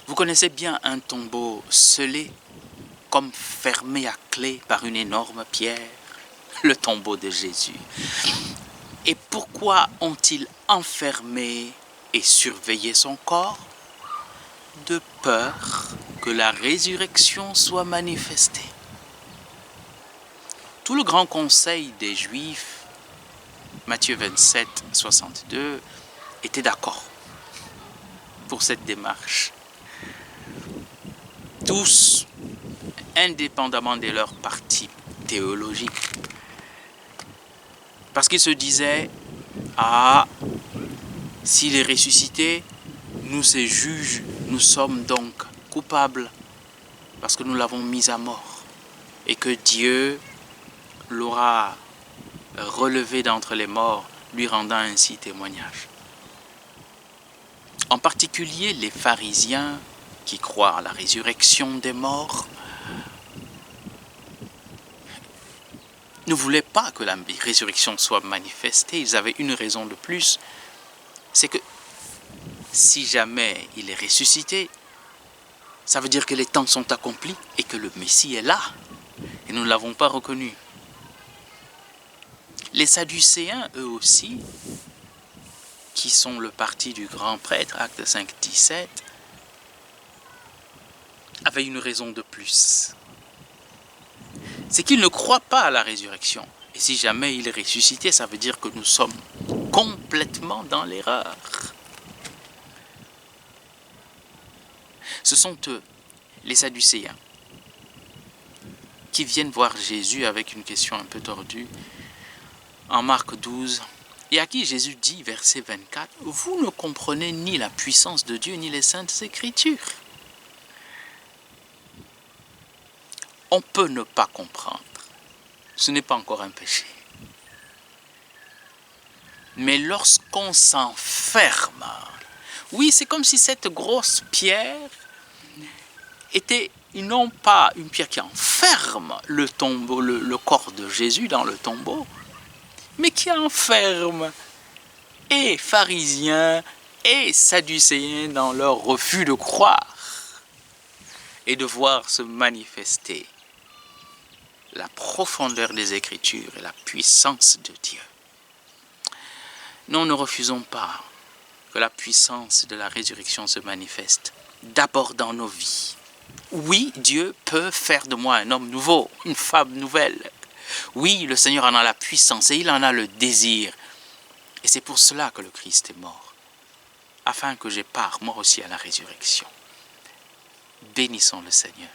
Vous connaissez bien un tombeau scellé, comme fermé à clé par une énorme pierre, le tombeau de Jésus. Et pourquoi ont-ils enfermé et surveillé son corps? De peur que la résurrection soit manifestée. Tout le grand conseil des Juifs, Matthieu 27, 62, était d'accord pour cette démarche. Tous, indépendamment de leur parti théologique. Parce qu'ils se disaient, ah, s'il est ressuscité, nous, ces juges, nous sommes donc coupables parce que nous l'avons mis à mort et que Dieu l'aura relevé d'entre les morts, lui rendant ainsi témoignage. En particulier, les pharisiens qui croient à la résurrection des morts ne voulaient pas que la résurrection soit manifestée. Ils avaient une raison de plus, c'est que si jamais il est ressuscité, ça veut dire que les temps sont accomplis et que le Messie est là. Et nous ne l'avons pas reconnu. Les Sadducéens, eux aussi, qui sont le parti du grand prêtre, Acte 5, 17, avaient une raison de plus. C'est qu'ils ne croient pas à la résurrection. Et si jamais il est ressuscité, ça veut dire que nous sommes complètement dans l'erreur. Ce sont eux, les Sadducéens, qui viennent voir Jésus avec une question un peu tordue en Marc 12, et à qui Jésus dit, verset 24, « Vous ne comprenez ni la puissance de Dieu ni les saintes Écritures. » On peut ne pas comprendre. Ce n'est pas encore un péché. Mais lorsqu'on s'enferme, oui, c'est comme si cette grosse pierre était non pas une pierre qui enferme le tombeau, le corps de Jésus dans le tombeau, mais qui enferme et pharisiens et sadducéens dans leur refus de croire et de voir se manifester la profondeur des Écritures et la puissance de Dieu. Nous ne refusons pas que la puissance de la résurrection se manifeste, d'abord dans nos vies. Oui, Dieu peut faire de moi un homme nouveau, une femme nouvelle. Oui, le Seigneur en a la puissance et il en a le désir. Et c'est pour cela que le Christ est mort, afin que j'ai part, moi aussi, à la résurrection. Bénissons le Seigneur.